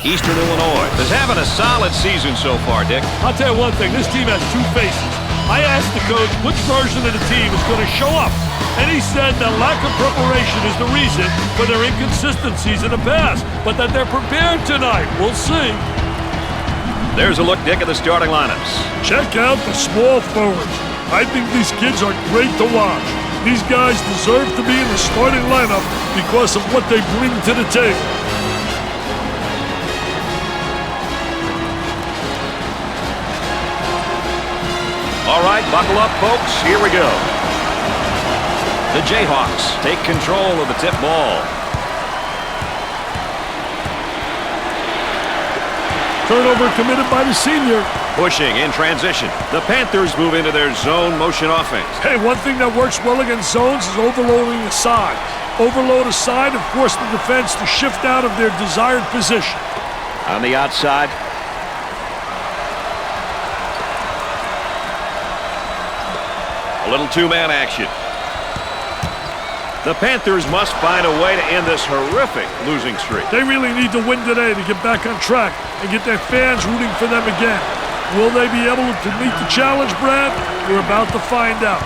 Eastern Illinois is having a solid season so far, Dick. I'll tell you one thing, this team has two faces. I asked the coach which version of the team is going to show up, and he said that lack of preparation is the reason for their inconsistencies in the past, but that they're prepared tonight. We'll see. There's a look, Dick, at the starting lineups. Check out the small forwards. I think these kids are great to watch. These guys deserve to be in the starting lineup because of what they bring to the table. All right, buckle up, folks. Here we go. The Jayhawks take control of the tip ball. Turnover committed by the senior. Pushing in transition. The Panthers move into their zone motion offense. Hey, one thing that works well against zones is overloading the side. Overload a side and force the defense to shift out of their desired position. On the outside. A little two-man action. The Panthers must find a way to end this horrific losing streak. They really need to win today to get back on track and get their fans rooting for them again. Will they be able to meet the challenge, Brad? We're about to find out.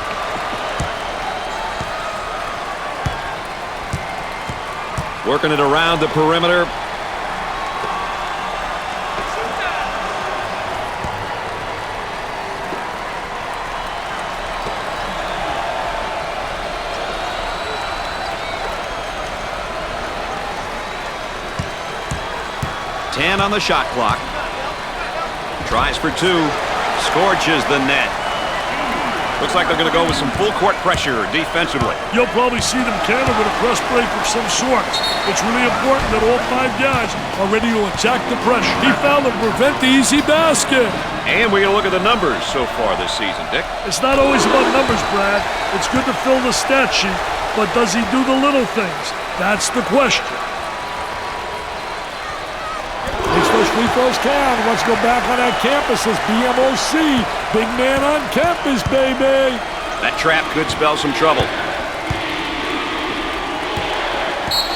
Working it around the perimeter. On the shot clock. Tries for two. Scorches the net. Looks like they're going to go with some full court pressure defensively. You'll probably see them counter with a press break of some sort. It's really important that all five guys are ready to attack the pressure. He found to prevent the easy basket. And we're going to look at the numbers so far this season, Dick. It's not always about numbers, Brad. It's good to fill the stat sheet, but does he do the little things? That's the question. Those free throws count. Let's go back on that campus as BMOC. Big man on campus, baby. That trap could spell some trouble.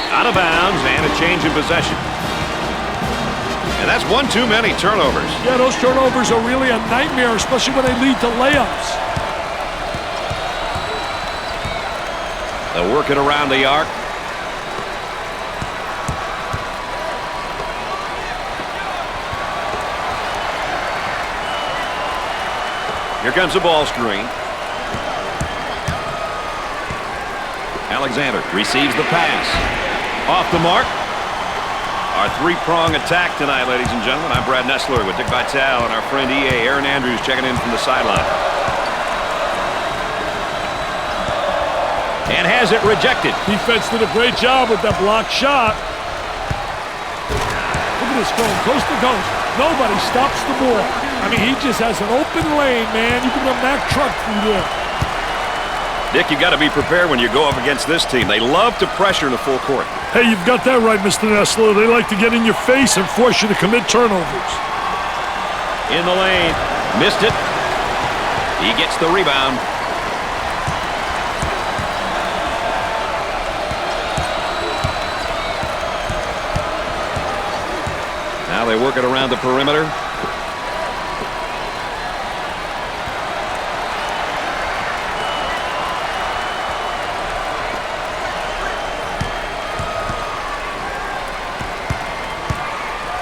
Out of bounds and a change in possession. And that's one too many turnovers. Yeah, those turnovers are really a nightmare, especially when they lead to layups. They'll work it around the arc. Here comes the ball screen. Alexander receives the pass. Off the mark. Our three-prong attack tonight, ladies and gentlemen. I'm Brad Nessler with Dick Vitale and our friend EA Aaron Andrews checking in from the sideline. And has it rejected. Defense did a great job with that blocked shot. Look at this going coast to coast. Nobody stops the ball. I mean, he just has an open lane, man. You can run that truck through there. Dick, you got to be prepared when you go up against this team. They love to pressure in the full court. Hey, you've got that right, Mr. Nessler. They like to get in your face and force you to commit turnovers. In the lane. Missed it. He gets the rebound. Now they work it around the perimeter.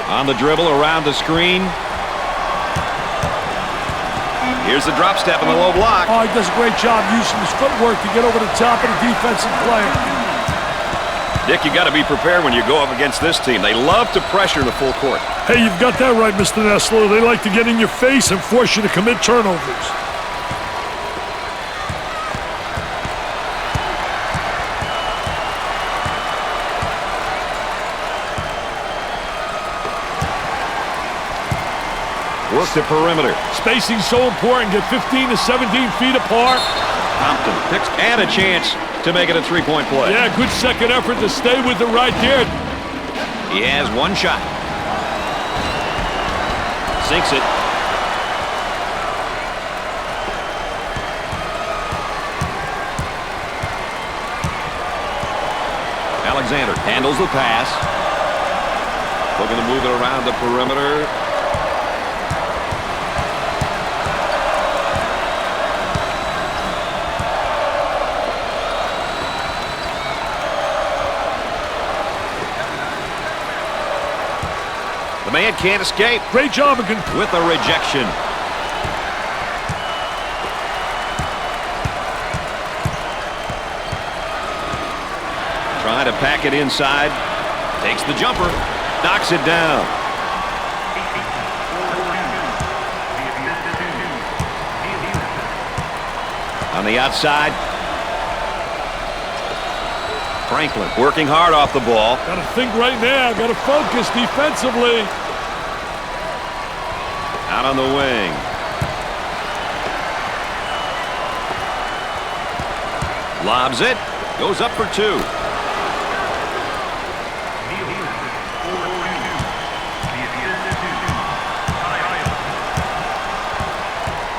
On the dribble around the screen. Here's the drop step and the low block. Oh, he does a great job using his footwork to get over the top of the defensive player. Dick, you got to be prepared when you go up against this team. They love to pressure in the full court. Hey, you've got that right, Mr. Nessler. They like to get in your face and force you to commit turnovers. Work the perimeter. Spacing's so important. Get 15 to 17 feet apart. Compton picks and a chance to make it a three-point play. Yeah, good second effort to stay with it right there. He has one shot. Sinks it. Alexander handles the pass. Looking to move it around the perimeter. The man can't escape. Great job again. With a rejection. Trying to pack it inside. Takes the jumper. Knocks it down. On the outside. Franklin working hard off the ball. Got to think right now. Got to focus defensively. Out on the wing. Lobs it. Goes up for two.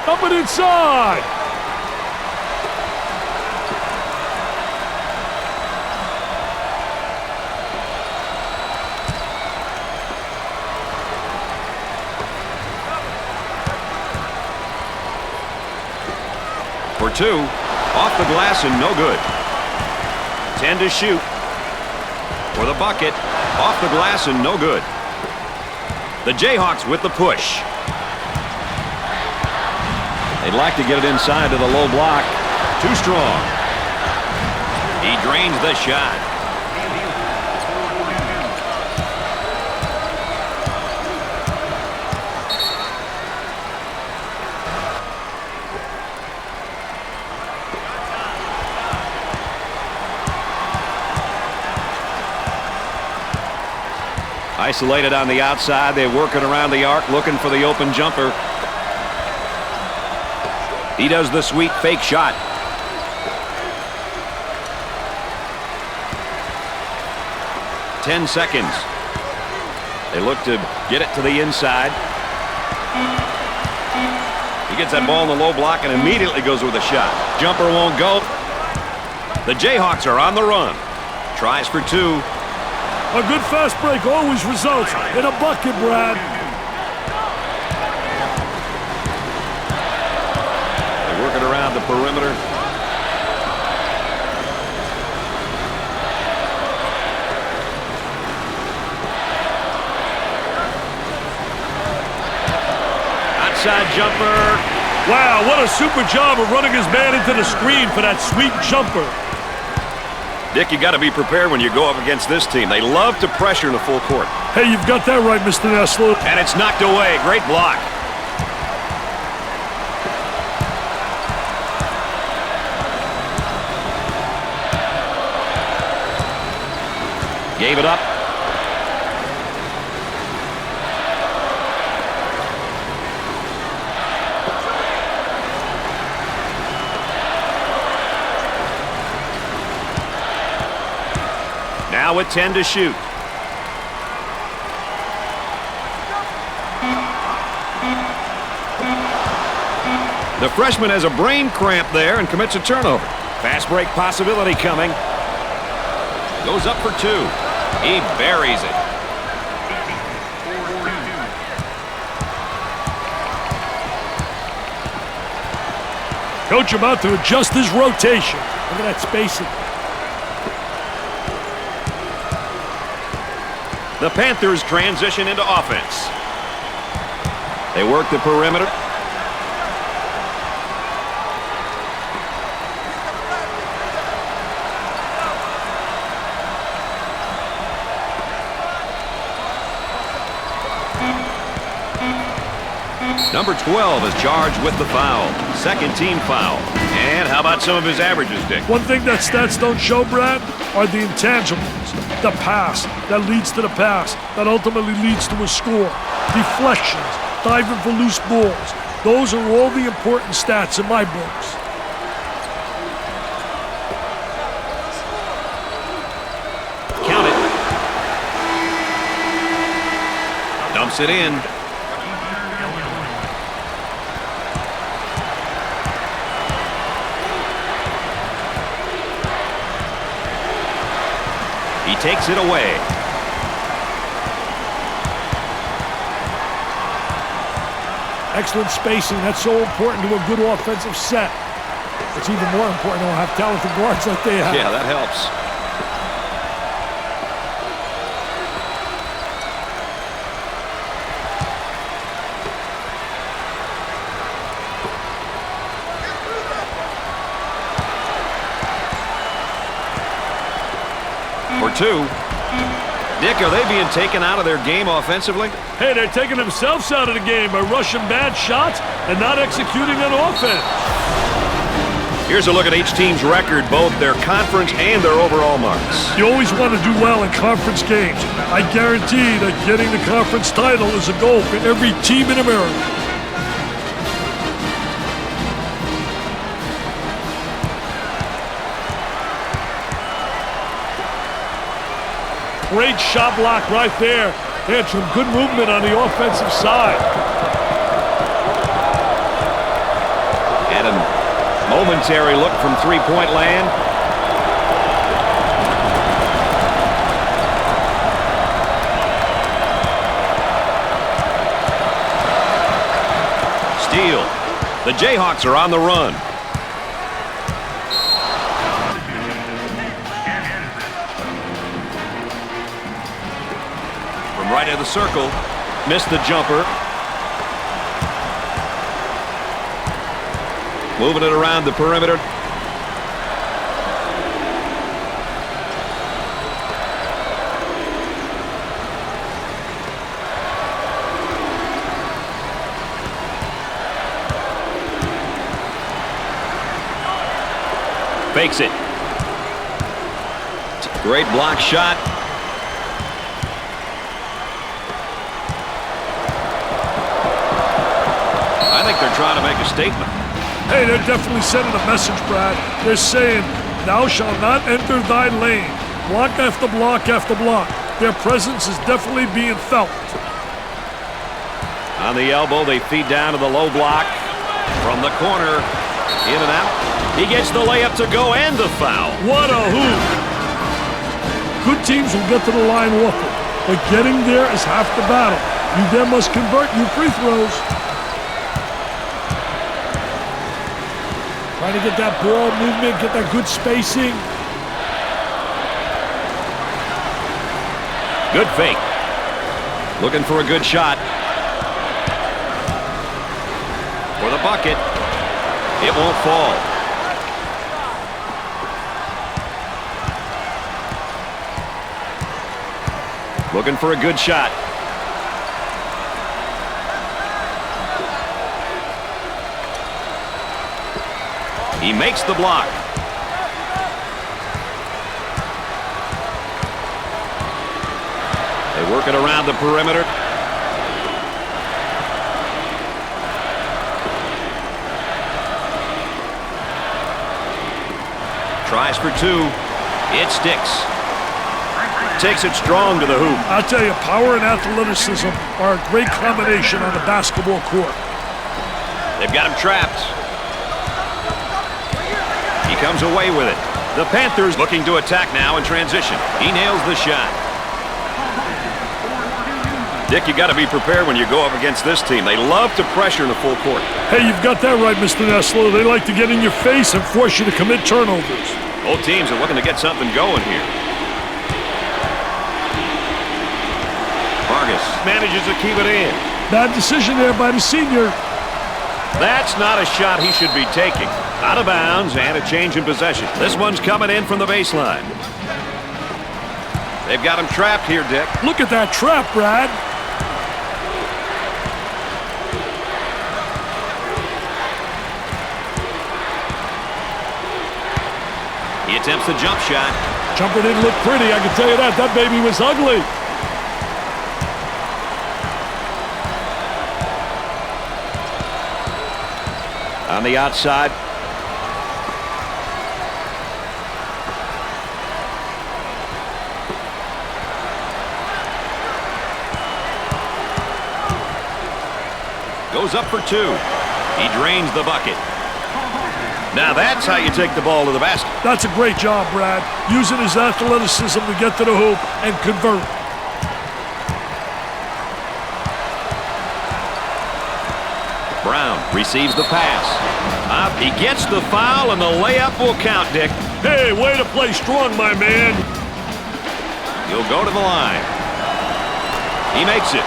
Up and inside. For two. Off the glass and no good. 10 to shoot. For the bucket. Off the glass and no good. The Jayhawks with the push. They'd like to get it inside to the low block. Too strong. He drains the shot. Isolated on the outside. They work it around the arc looking for the open jumper. He does the sweet fake shot. Ten seconds. They look to get it to the inside. He gets that ball in the low block and immediately goes with a shot. Jumper won't go. The Jayhawks are on the run. Tries for two. A good fast break always results in a bucket, Brad. They work it around the perimeter. Outside jumper. Wow, what a super job of running his man into the screen for that sweet jumper. Dick, you got to be prepared when you go up against this team. They love to pressure in the full court. Hey, you've got that right, Mr. Nessler. And it's knocked away. Great block. Gave it up. Now with 10 to shoot. The freshman has a brain cramp there and commits a turnover. Fast break possibility coming. Goes up for two. He buries it. Coach about to adjust his rotation. Look at that spacing. The Panthers transition into offense. They work the perimeter. Number 12 is charged with the foul. Second team foul. And how about some of his averages, Dick? One thing that stats don't show, Brad, are the intangibles. The pass that leads to the pass that ultimately leads to a score. Deflections, diving for loose balls. Those are all the important stats in my books. Count it. Dumps it in. He takes it away. Excellent spacing. That's so important to a good offensive set. It's even more important to have talented guards like they have. Yeah, that helps. For two. Dick, are they being taken out of their game offensively? Hey, they're taking themselves out of the game by rushing bad shots and not executing on offense. Here's a look at each team's record, both their conference and their overall marks. You always want to do well in conference games. I guarantee that getting the conference title is a goal for every team in America. Great shot block right there. They had some good movement on the offensive side. And a momentary look from three-point land. Steal. The Jayhawks are on the run. Right of the circle, missed the jumper. Moving it around the perimeter. Fakes it. Great block shot. I think they're trying to make a statement. Hey, they're definitely sending a message, Brad. They're saying, thou shalt not enter thy lane. Block after block after block. Their presence is definitely being felt. On the elbow, they feed down to the low block. From the corner, in and out. He gets the layup to go and the foul. What a hoop. Good teams will get to the line often, but getting there is half the battle. You then must convert your free throws. Trying to get that ball movement, get that good spacing. Good fake. Looking for a good shot. For the bucket. It won't fall. Looking for a good shot. He makes the block. They work it around the perimeter. Tries for two. It sticks. Takes it strong to the hoop. I'll tell you, power and athleticism are a great combination on the basketball court. They've got him trapped. He comes away with it. The Panthers looking to attack now in transition. He nails the shot. Dick, you got to be prepared when you go up against this team. They love to pressure in the full court. Hey, you've got that right, Mr. Nessler. They like to get in your face and force you to commit turnovers. Both teams are looking to get something going here. Vargas manages to keep it in. Bad decision there by the senior. That's not a shot he should be taking. Out of bounds and a change in possession. This one's coming in from the baseline. They've got him trapped here, Dick. Look at that trap, Brad. He attempts the jump shot. Jumper didn't look pretty, I can tell you that. That baby was ugly. On the outside. Goes up for two. He drains the bucket. Now that's how you take the ball to the basket. That's a great job, Brad. Using his athleticism to get to the hoop and convert. Brown receives the pass. Up, he gets the foul, and the layup will count, Dick. Hey, way to play strong, my man. He'll go to the line. He makes it.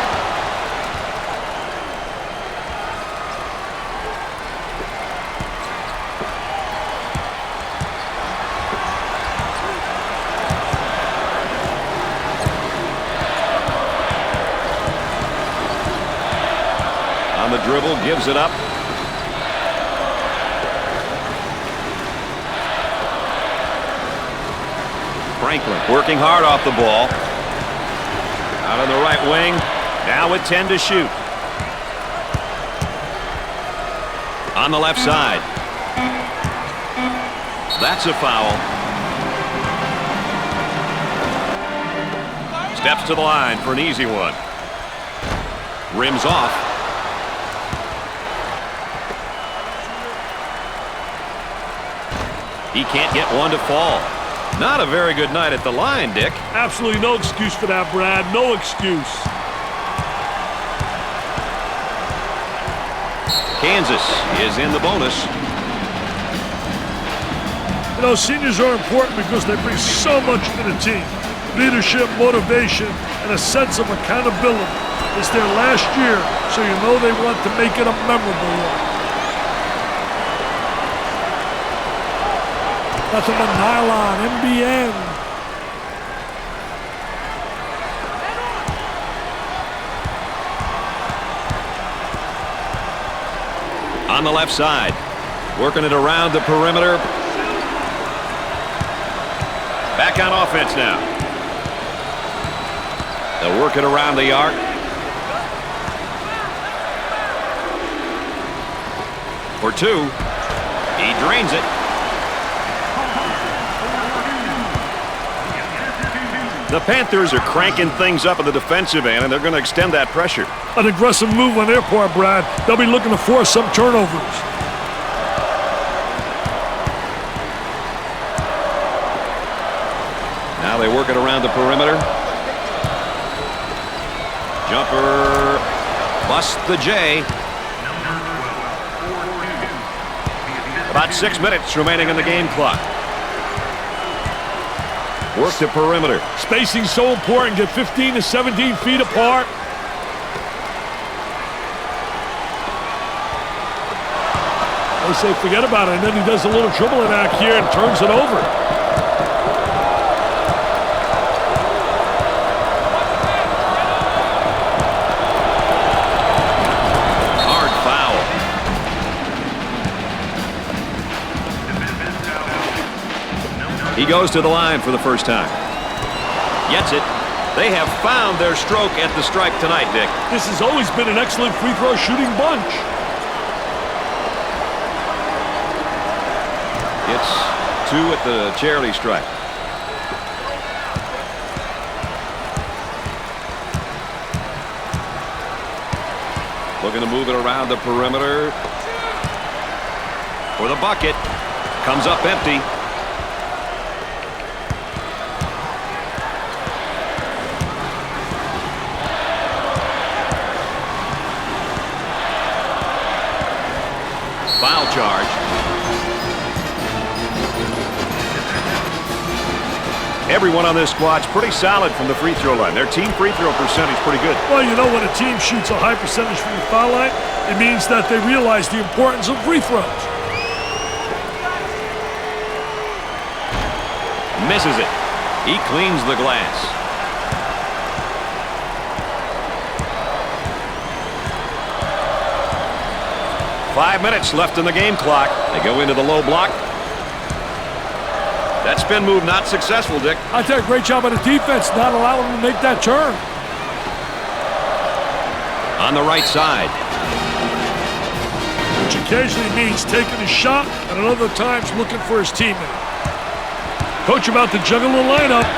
On the dribble, gives it up. Franklin working hard off the ball. Out on the right wing. Now with 10 to shoot. On the left side. That's a foul. Steps to the line for an easy one. Rims off. He can't get one to fall. Not a very good night at the line, Dick. Absolutely no excuse for that, Brad. No excuse. Kansas is in the bonus. You know, seniors are important because they bring so much to the team. Leadership, motivation, and a sense of accountability. It's their last year, so you know they want to make it a memorable one. Nothing but nylon, NBN. On the left side. Working it around the perimeter. Back on offense now. They'll work it around the arc. For two. He drains it. The Panthers are cranking things up at the defensive end, and they're going to extend that pressure. An aggressive move on their part, Brad. They'll be looking to force some turnovers. Now they work it around the perimeter. Jumper busts the J. About 6 minutes remaining in the game clock. Work the perimeter. Spacing so important. Get 15 to 17 feet apart. They say forget about it, and then he does a little dribbling act here and turns it over. Hard foul. He goes to the line for the first time. Gets it. They have found their stroke at the stripe tonight, Dick. This has always been an excellent free throw shooting bunch. It's 2 at the charity stripe. Looking to move it around the perimeter. For the bucket. Comes up empty. Foul charge. Everyone on this squad's pretty solid from the free throw line. Their team free throw percentage is pretty good. Well, you know, when a team shoots a high percentage from the foul line, it means that they realize the importance of free throws. Misses it. He cleans the glass. Five minutes left in the game clock. They go into the low block. That spin move not successful, Dick. I tell you, great job on the defense, not allowing them to make that turn. On the right side. Which occasionally means taking a shot, and at other times looking for his teammate. Coach about to juggle the lineup.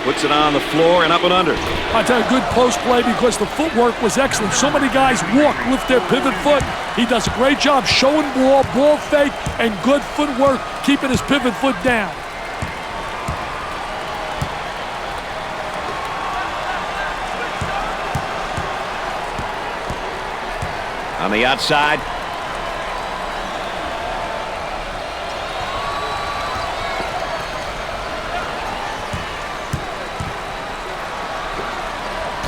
Puts it on the floor and up and under. I tell you, good post play because the footwork was excellent. So many guys walk with their pivot foot. He does a great job showing ball fake, and good footwork keeping his pivot foot down. On the outside.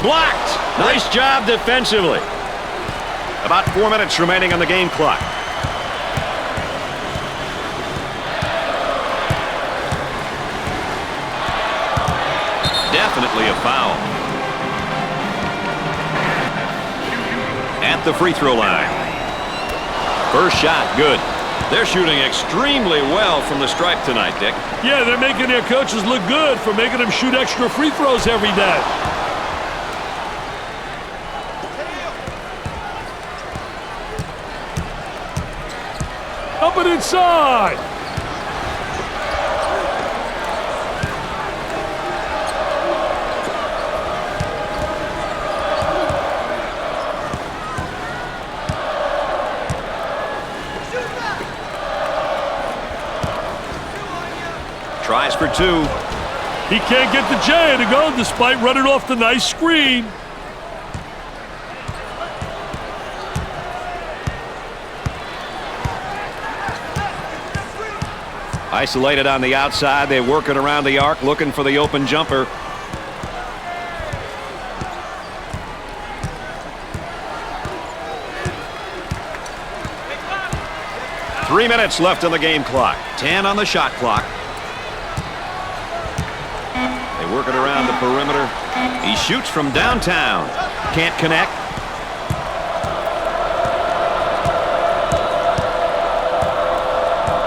Blocked. Nice job defensively. About 4 minutes remaining on the game clock. Definitely a foul. At the free throw line. First shot, good. They're shooting extremely well from the stripe tonight, Dick. Yeah, they're making their coaches look good for making them shoot extra free throws every day. Up and inside. Tries for two. He can't get the J to go despite running off the nice screen. Isolated on the outside. They work it around the arc looking for the open jumper. Three minutes left on the game clock. 10 on the shot clock. They work it around the perimeter. He shoots from downtown. Can't connect.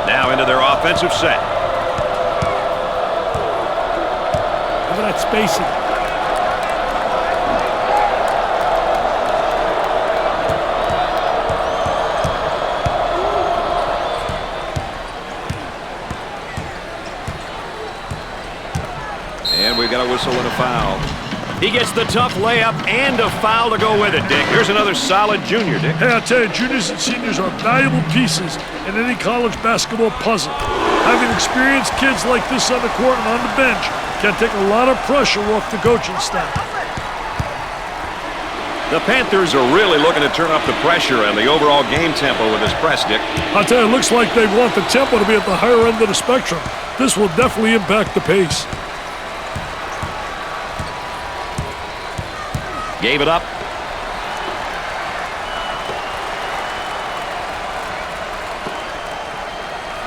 Now into their offensive set. Look at that spacing. And we've got a whistle and a foul. He gets the tough layup and a foul to go with it, Dick. Here's another solid junior, Dick. Hey, I'll tell you, juniors and seniors are valuable pieces in any college basketball puzzle. Having experienced kids like this on the court and on the bench can take a lot of pressure off the coaching staff. The Panthers are really looking to turn up the pressure and the overall game tempo with this press, Dick. I'll tell you, it looks like they want the tempo to be at the higher end of the spectrum. This will definitely impact the pace. Gave it up.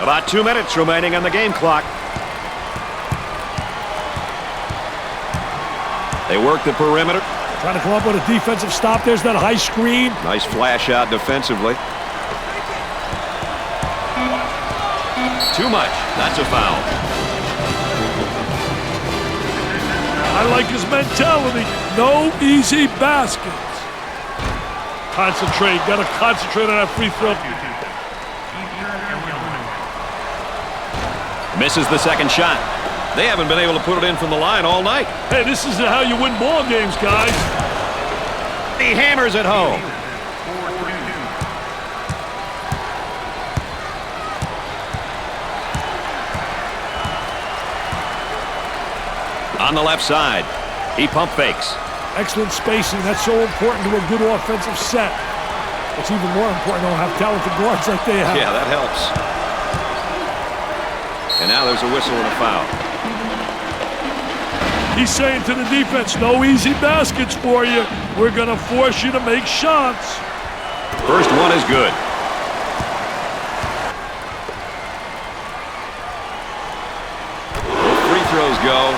About 2 minutes remaining on the game clock. They work the perimeter. Trying to come up with a defensive stop. There's that high screen. Nice flash out defensively. Too much. That's a foul. I like his mentality. No easy baskets. Concentrate. Got to concentrate on that free throw. Misses the second shot. They haven't been able to put it in from the line all night. Hey, this is how you win ball games, guys. He hammers it home. On the left side, he pump fakes. Excellent spacing. That's so important to a good offensive set. It's even more important to have talented guards like they have. Yeah, that helps. And now there's a whistle and a foul. He's saying to the defense, no easy baskets for you. We're going to force you to make shots. First one is good. Both free throws go.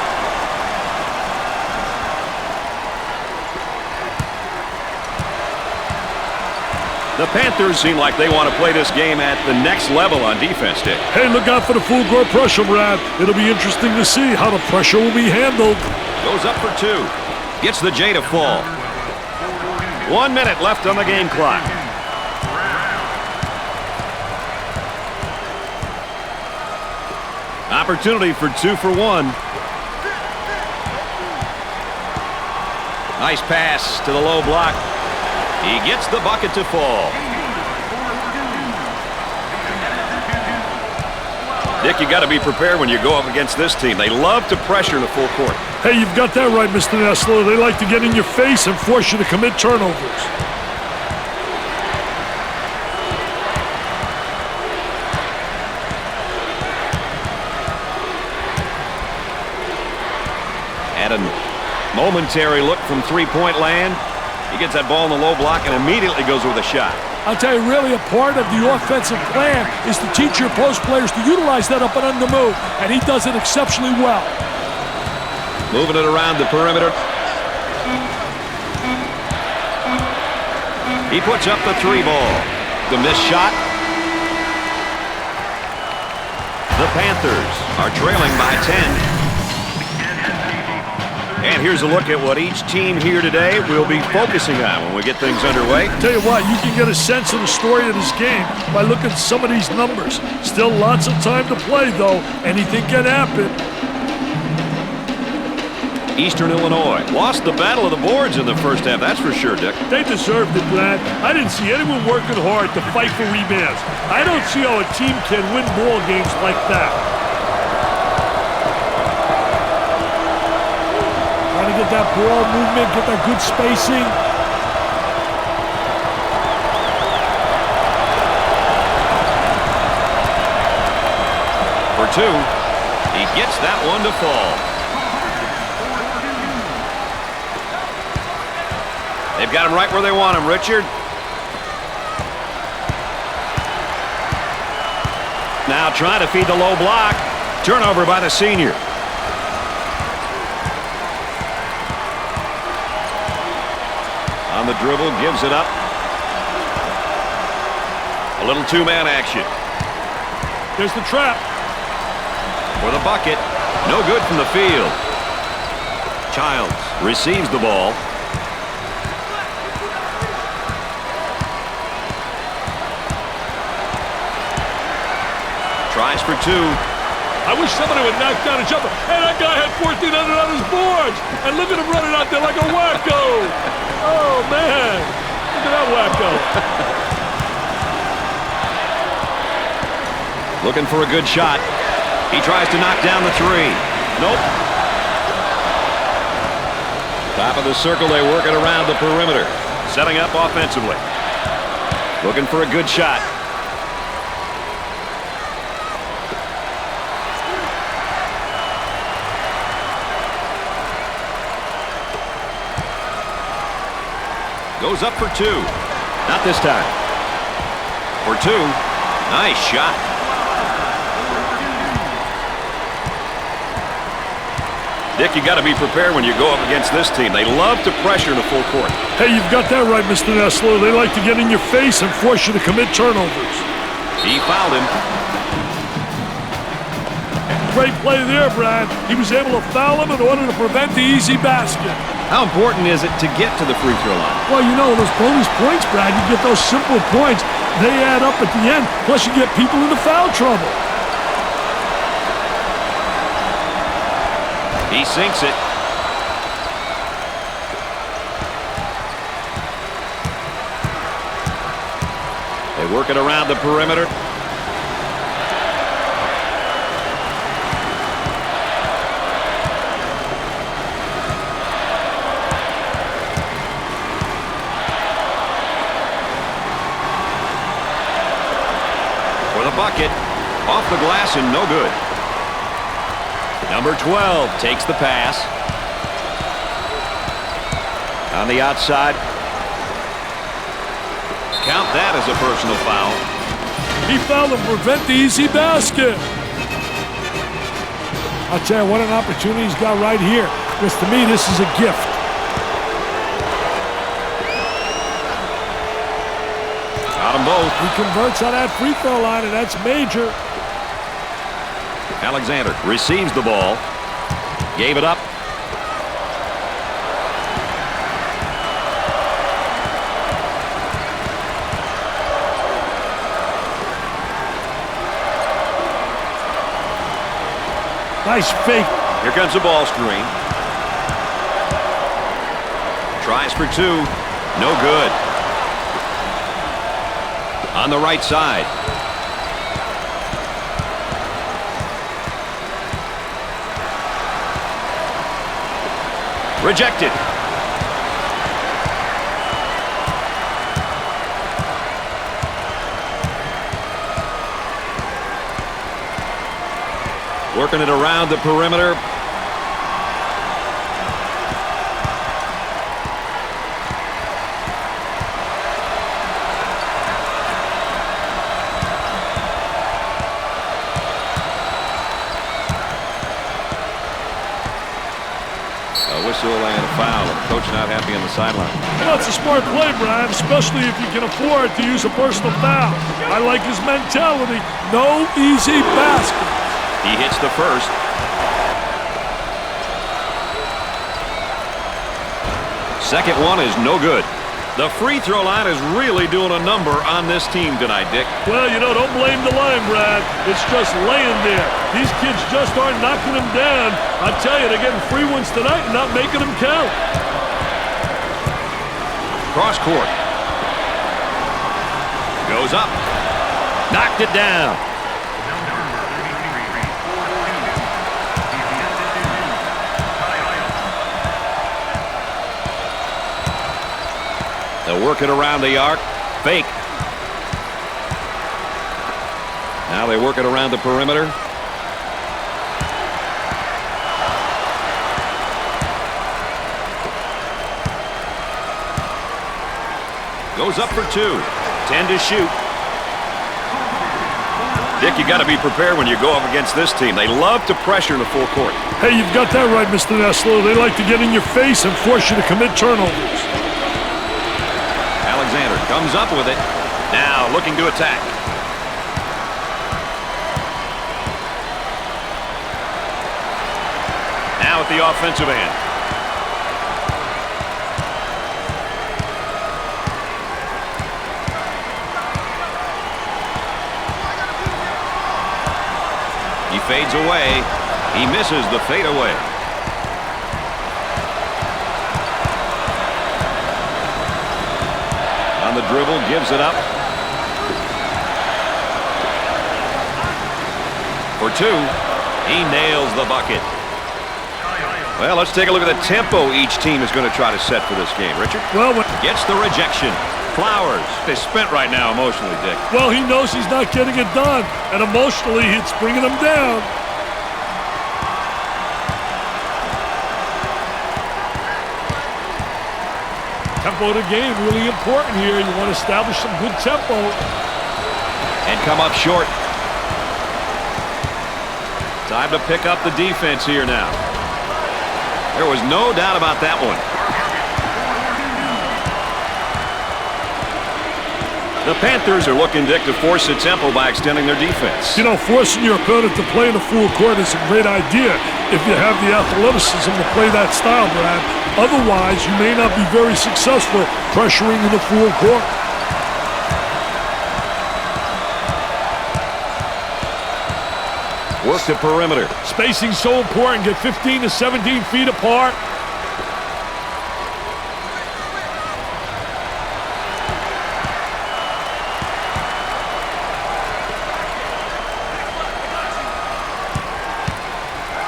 The Panthers seem like they want to play this game at the next level on defense, Dick. Hey, look out for the full court pressure, Brad. It'll be interesting to see how the pressure will be handled. Goes up for two. Gets the J to fall. 1 minute left on the game clock. Opportunity for 2 for 1. Nice pass to the low block. He gets the bucket to fall. Dick, you got to be prepared when you go up against this team. They love to pressure the full court. Hey, you've got that right, Mr. Nessler. They like to get in your face and force you to commit turnovers. had a momentary look from three-point land. He gets that ball in the low block and immediately goes with a shot. I'll tell you, really, a part of the offensive plan is to teach your post players to utilize that up and under move, and he does it exceptionally well. Moving it around the perimeter. He puts up the three ball. The missed shot. The Panthers are trailing by 10. And here's a look at what each team here today will be focusing on when we get things underway. Tell you what, you can get a sense of the story of this game by looking at some of these numbers. Still lots of time to play, though. Anything can happen. Eastern Illinois lost the battle of the boards in the first half, that's for sure, Dick. They deserved it, Brad. I didn't see anyone working hard to fight for rebounds. I don't see how a team can win ball games like that. Trying to get that ball movement, get that good spacing. For two, he gets that one to fall. They've got him right where they want him, Richard. Now trying to feed the low block. Turnover by the senior. On the dribble, gives it up. A little two-man action. There's the trap. For the bucket. No good from the field. Childs receives the ball. Tries for two. I wish somebody would knock down a jumper. Hey, that guy had 1,400 on his boards. And look at him running out there like a wacko. Oh, man. Look at that wacko. Looking for a good shot. He tries to knock down the three. Nope. Top of the circle, they work it around the perimeter. Setting up offensively. Looking for a good shot. Goes up for two. Not this time. For two. Nice shot. Dick, you got to be prepared when you go up against this team. They love to pressure in the full court. Hey, you've got that right, Mr. Nessler. They like to get in your face and force you to commit turnovers. He fouled him. Great play there, Brad. He was able to foul him in order to prevent the easy basket. How important is it to get to the free throw line? Well, you know, those bonus points, Brad, you get those simple points. They add up at the end, plus you get people into foul trouble. He sinks it. They work it around the perimeter. Bucket off the glass and no good. Number 12 takes the pass. On the outside. Count that as a personal foul. He fouled him to prevent the easy basket. I'll tell you what an opportunity he's got right here. Because to me, this is a gift. Got them both. He converts on that free throw line, and that's major. Alexander receives the ball. Gave it up. Nice fake. Here comes the ball screen. Tries for two. No good. On the right side. Rejected. Working it around the perimeter. whistle and a foul. The coach not happy on the sideline. Well, it's a smart play, Brad, especially if you can afford to use a personal foul. I like his mentality. No easy basket. He hits the first. Second one is no good. The free throw line is really doing a number on this team tonight, Dick. Well, don't blame the line, Brad. It's just laying there. These kids just aren't knocking them down. I tell you, they're getting free ones tonight and not making them count. Cross court. Goes up. Knocked it down. They'll work it around the arc. Fake. Now they work it around the perimeter. Goes up for two. 10 to shoot. Dick, you got to be prepared when you go up against this team. They love to pressure in the full court. Hey, you've got that right, Mr. Nessler. They like to get in your face and force you to commit turnovers. Alexander comes up with it. Now looking to attack. Now at the offensive end. He fades away. He misses the fadeaway. On the dribble, gives it up. For two. He nails the bucket. Well, let's take a look at the tempo each team is going to try to set for this game. Richard? Well, gets the rejection. Flowers. They're spent right now emotionally, Dick. Well, he knows he's not getting it done. And emotionally, it's bringing him down. Tempo of the game really important here. You want to establish some good tempo. And come up short. Time to pick up the defense here now. There was no doubt about that one. The Panthers are looking, Dick, to force the tempo by extending their defense. Forcing your opponent to play in the full court is a great idea if you have the athleticism to play that style, Brad. Otherwise, you may not be very successful pressuring in the full court. Work the perimeter. Spacing's so important. Get 15 to 17 feet apart.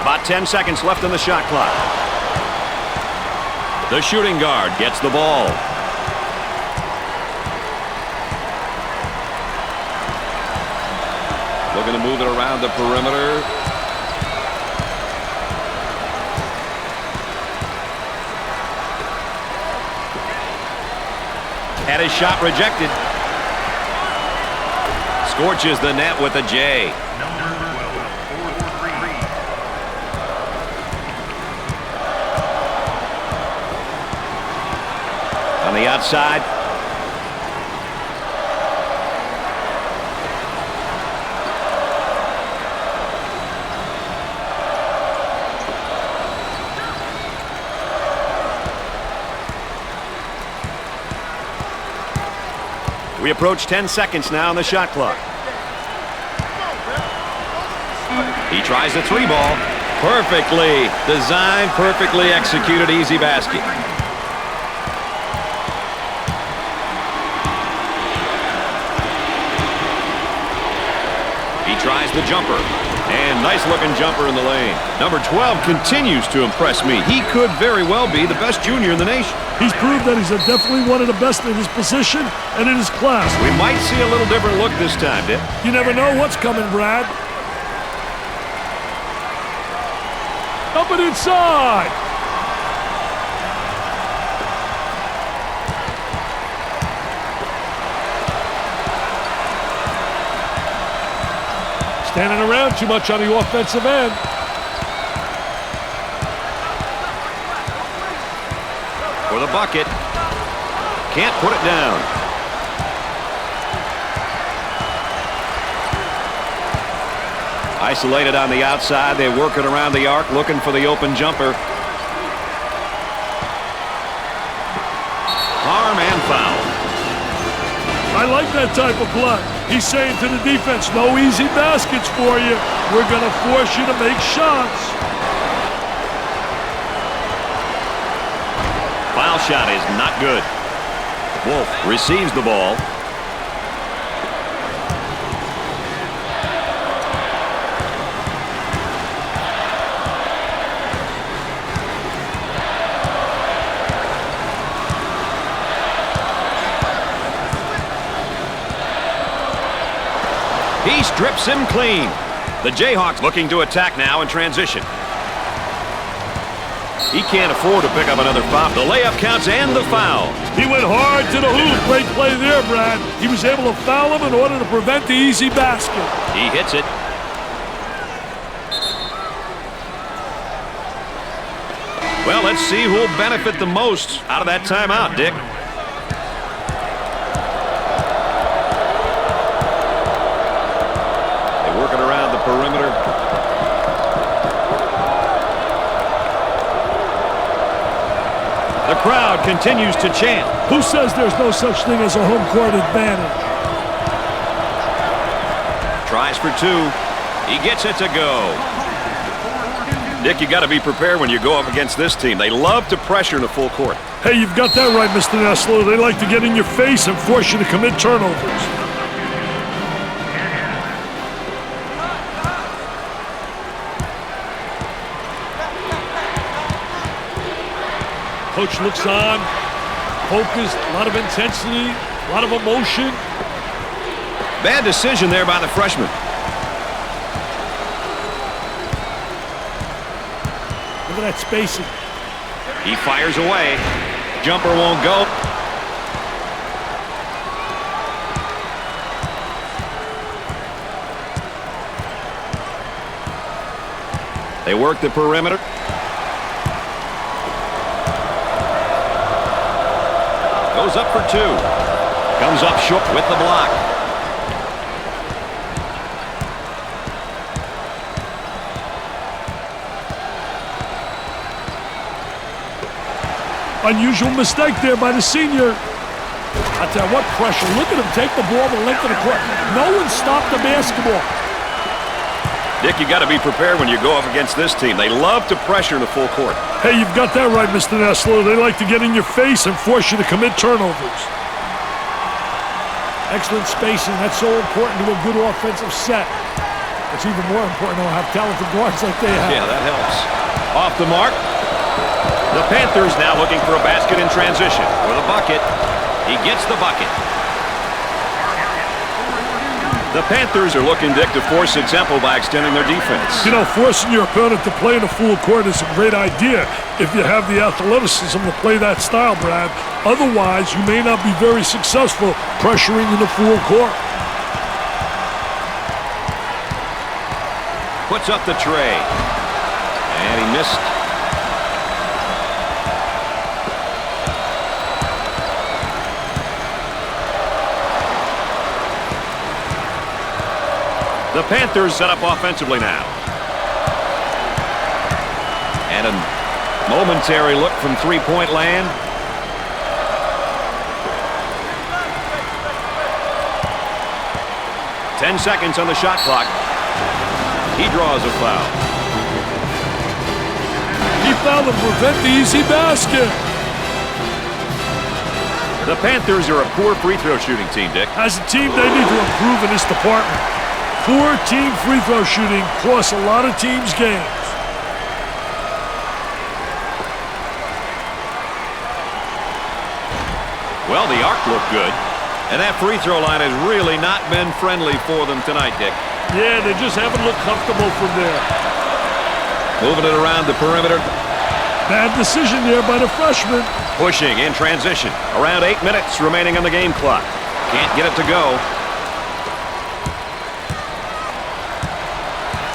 About 10 seconds left on the shot clock. The shooting guard gets the ball. Looking to move it around the perimeter. Had his shot rejected. Scorches the net with a J. On the outside. We approach 10 seconds now on the shot clock. He tries the three ball. Perfectly designed, perfectly executed, easy basket. He tries the jumper. And nice-looking jumper in the lane. Number 12 continues to impress me. He could very well be the best junior in the nation. He's proved that he's definitely one of the best in his position and in his class. We might see a little different look this time, Dick. You never know what's coming, Brad. Up and inside. Standing around too much on the offensive end. bucket. Can't put it down. Isolated on the outside. They work it around the arc, looking for the open jumper. Harm and foul. I like that type of play. He's saying to the defense, no easy baskets for you. We're going to force you to make shots. Foul shot is not good. Wolf receives the ball. He strips him clean. The Jayhawks looking to attack now in transition. He can't afford to pick up another foul. The layup counts and the foul. He went hard to the hoop. Great play there, Brad. He was able to foul him in order to prevent the easy basket. He hits it. Well, let's see who will benefit the most out of that timeout, Dick. Working around the perimeter. The crowd continues to chant. Who says there's no such thing as a home court advantage? Tries for two. He gets it to go. Dick, you got to be prepared when you go up against this team. They love to pressure in the full court. Hey, you've got that right, Mr. Nessler. They like to get in your face and force you to commit turnovers. Coach looks on, focused, a lot of intensity, a lot of emotion. Bad decision there by the freshman. Look at that spacing. He fires away. Jumper won't go. They work the perimeter. Goes up for two. Comes up short with the block. Unusual mistake there by the senior. I tell you what, pressure. Look at him take the ball the length of the court. No one stopped the basketball. Dick, you got to be prepared when you go up against this team. They love to pressure in the full court. Hey, you've got that right, Mr. Nessler. They like to get in your face and force you to commit turnovers. Excellent spacing. That's so important to a good offensive set. It's even more important to have talented guards like they have. Yeah, that helps. Off the mark. The Panthers now looking for a basket in transition. For the bucket. He gets the bucket. The Panthers are looking, Dick, to force example by extending their defense. You know, forcing your opponent to play in a full court is a great idea if you have the athleticism to play that style, Brad. Otherwise, you may not be very successful pressuring in the full court. Puts up the tray. And he missed. The Panthers set up offensively now. And a momentary look from three-point land. Ten seconds on the shot clock. He draws a foul. He fouled to prevent the easy basket. The Panthers are a poor free throw shooting team, Dick. As a team, they need to improve in this department. Poor team free throw shooting costs a lot of teams games. Well, the arc looked good. And that free throw line has really not been friendly for them tonight, Dick. Yeah, they just haven't looked comfortable from there. Moving it around the perimeter. Bad decision there by the freshman. Pushing in transition. Around 8 minutes remaining on the game clock. Can't get it to go.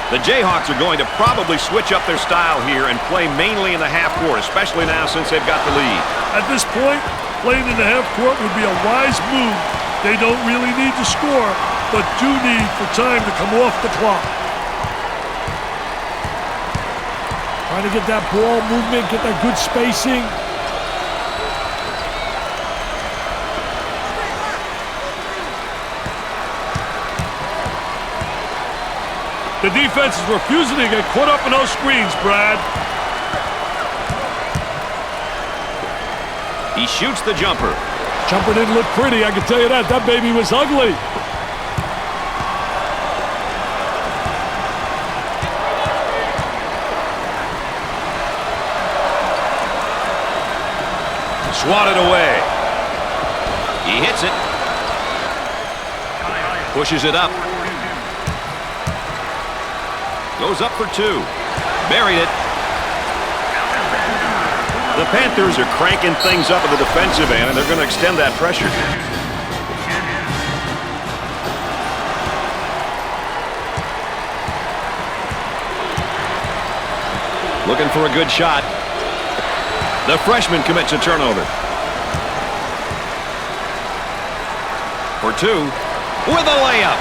The Jayhawks are going to probably switch up their style here and play mainly in the half court, especially now since they've got the lead. At this point, playing in the half court would be a wise move. They don't really need to score, but do need for time to come off the clock. Trying to get that ball movement, get that good spacing. The defense is refusing to get caught up in those screens, Brad. He shoots the jumper. Jumper didn't look pretty, I can tell you that. That baby was ugly. Swatted away. He hits it. Pushes it up. Goes up for two. Buried it. The Panthers are cranking things up at the defensive end, and they're going to extend that pressure. Looking for a good shot. The freshman commits a turnover. For two. With a layup.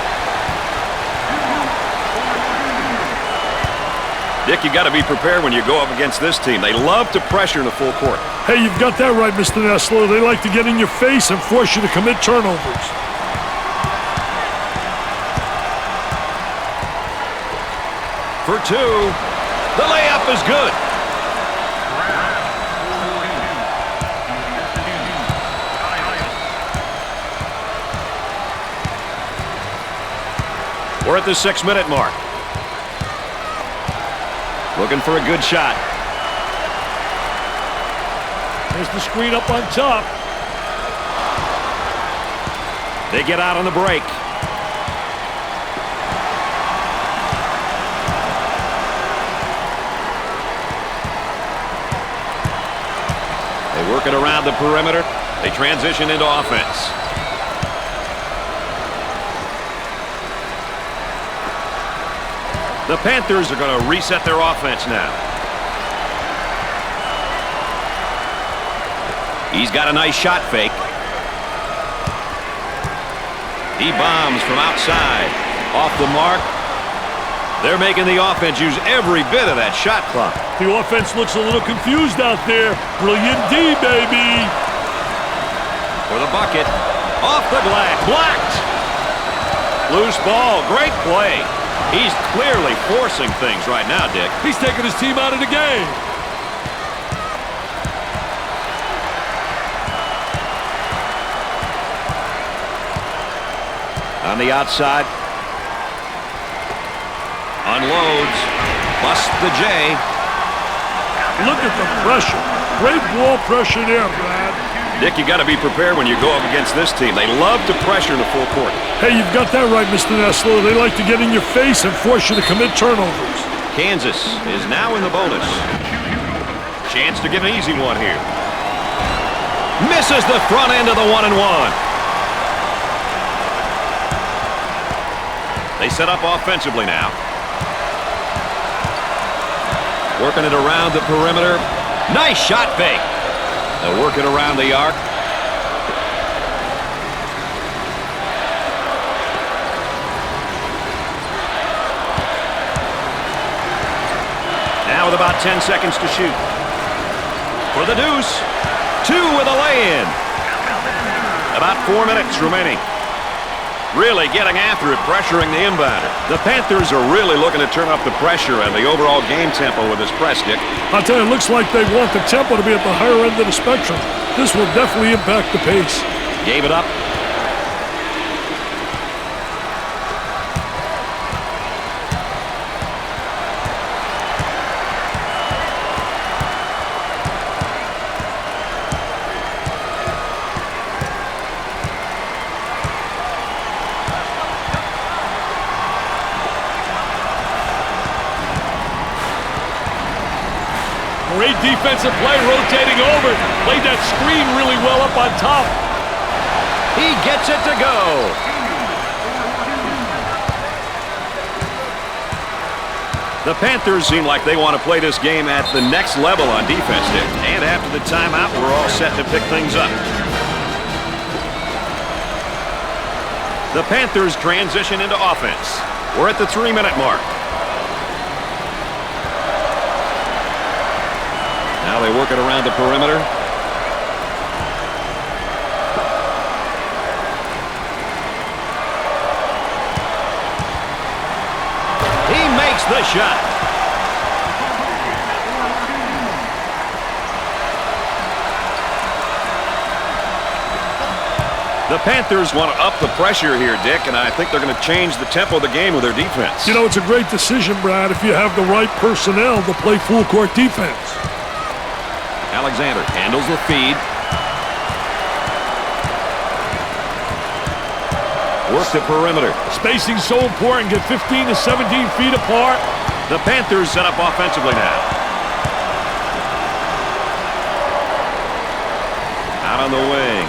Dick, you got to be prepared when you go up against this team. They love to pressure in the full court. Hey, you've got that right, Mr. Nessler. They like to get in your face and force you to commit turnovers. For two. The layup is good. We're at the 6-minute mark. Looking for a good shot. There's the screen up on top. They get out on the break. They work it around the perimeter. They transition into offense. The Panthers are going to reset their offense now. He's got a nice shot fake. He bombs from outside. Off the mark. They're making the offense use every bit of that shot clock. The offense looks a little confused out there. Brilliant D, baby. For the bucket. Off the glass. Blocked. Loose ball. Great play. He's clearly forcing things right now, Dick. He's taking his team out of the game. On the outside. Unloads. Busts the J. Look at the pressure. Great ball pressure there, Brad. Dick, you got to be prepared when you go up against this team. They love to pressure in the full court. Hey, you've got that right, Mr. Nessler. They like to get in your face and force you to commit turnovers. Kansas is now in the bonus. Chance to get an easy one here. Misses the front end of the 1-and-1. They set up offensively now. Working it around the perimeter. Nice shot fake. They'll work it around the arc. Now with about 10 seconds to shoot. For the deuce. Two with a lay-in. About 4 minutes remaining. Really getting after it, pressuring the inbounder. The Panthers are really looking to turn up the pressure and the overall game tempo with this press, Dick. I'll tell you, it looks like they want the tempo to be at the higher end of the spectrum. This will definitely impact the pace. Gave it up. Great defensive play, rotating over. Played that screen really well up on top. He gets it to go. The Panthers seem like they want to play this game at the next level on defense, Dick. And after the timeout, we're all set to pick things up. The Panthers transition into offense. We're at the 3-minute mark. Now they work it around the perimeter. He makes the shot. The Panthers want to up the pressure here, Dick, and I think they're going to change the tempo of the game with their defense. You know, it's a great decision, Brad, if you have the right personnel to play full-court defense. Alexander handles the feed. Work the perimeter. Spacing's so important. Get 15 to 17 feet apart. The Panthers set up offensively now. Out on the wing.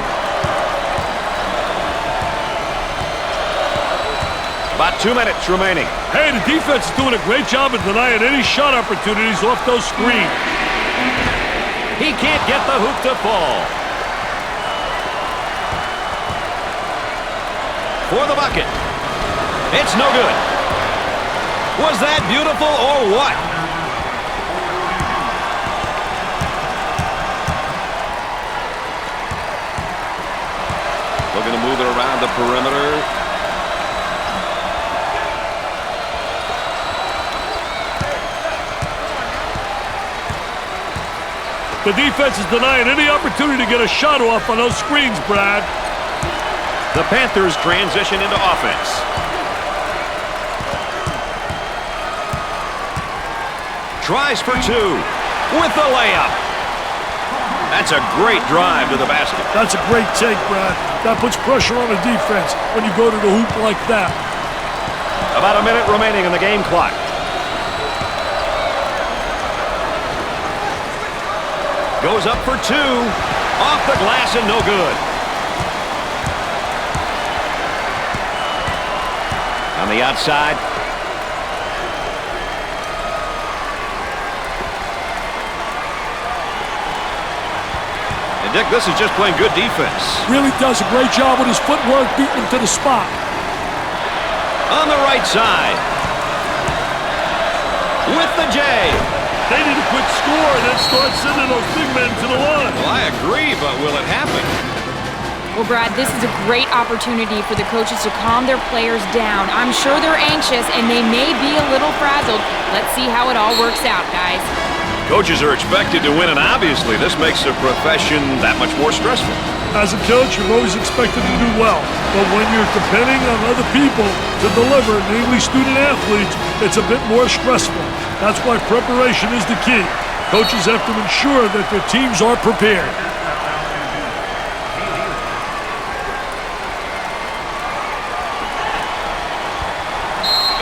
About 2 minutes remaining. Hey, the defense is doing a great job of denying any shot opportunities off those screens. He can't get the hoop to fall. For the bucket. It's no good. Was that beautiful or what? Looking to move it around the perimeter. The defense is denying any opportunity to get a shot off on those screens, Brad. The Panthers transition into offense. Tries for two with the layup. That's a great drive to the basket. That's a great take, Brad. That puts pressure on the defense when you go to the hoop like that. About a minute remaining in the game clock. Goes up for two. Off the glass and no good. On the outside. And Dick, this is just playing good defense. Really does a great job with his footwork, beating him to the spot. On the right side. With the J. They need to quit score and then start sending those big men to the line. Well, I agree, but will it happen? Well, Brad, this is a great opportunity for the coaches to calm their players down. I'm sure they're anxious, and they may be a little frazzled. Let's see how it all works out, guys. Coaches are expected to win, and obviously this makes the profession that much more stressful. As a coach, you're always expected to do well. But when you're depending on other people to deliver, namely student-athletes, it's a bit more stressful. That's why preparation is the key. Coaches have to ensure that their teams are prepared.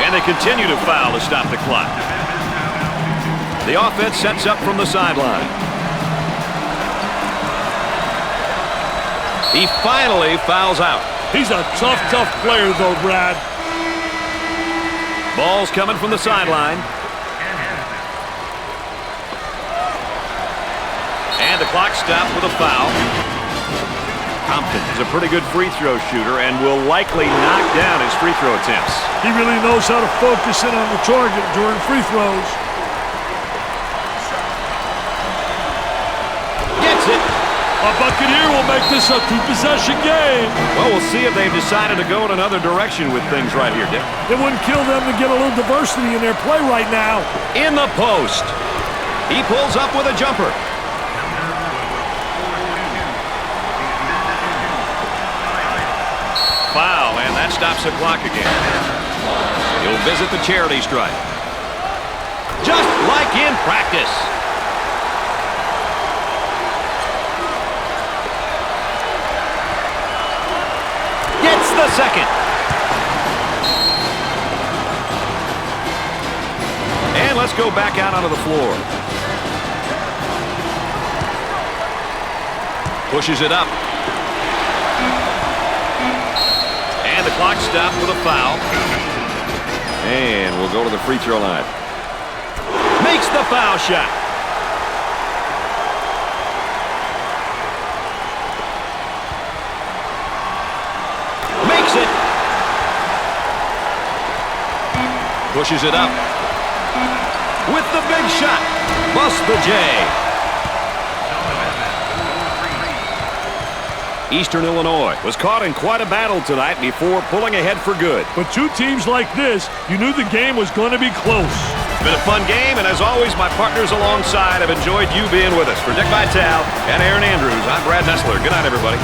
And they continue to foul to stop the clock. The offense sets up from the sideline. He finally fouls out. He's a tough player, though, Brad. Ball's coming from the sideline. And the clock stopped with a foul. Compton is a pretty good free throw shooter and will likely knock down his free throw attempts. He really knows how to focus in on the target during free throws. Gets it. A bucket here will make this a two-possession game. Well, we'll see if they've decided to go in another direction with things right here, Dick. It wouldn't kill them to get a little diversity in their play right now. In the post. He pulls up with a jumper. Foul, and that stops the clock again. He'll visit the charity stripe. Just like in practice. Gets the second. And let's go back out onto the floor. Pushes it up. And the clock stopped with a foul. And we'll go to the free throw line. Makes the foul shot. Makes it. Pushes it up. With the big shot. Busts the J. Eastern Illinois was caught in quite a battle tonight before pulling ahead for good. But two teams like this, you knew the game was going to be close. It's been a fun game, and as always, my partners alongside have enjoyed you being with us. For Dick Vitale and Aaron Andrews, I'm Brad Nessler. Good night, everybody.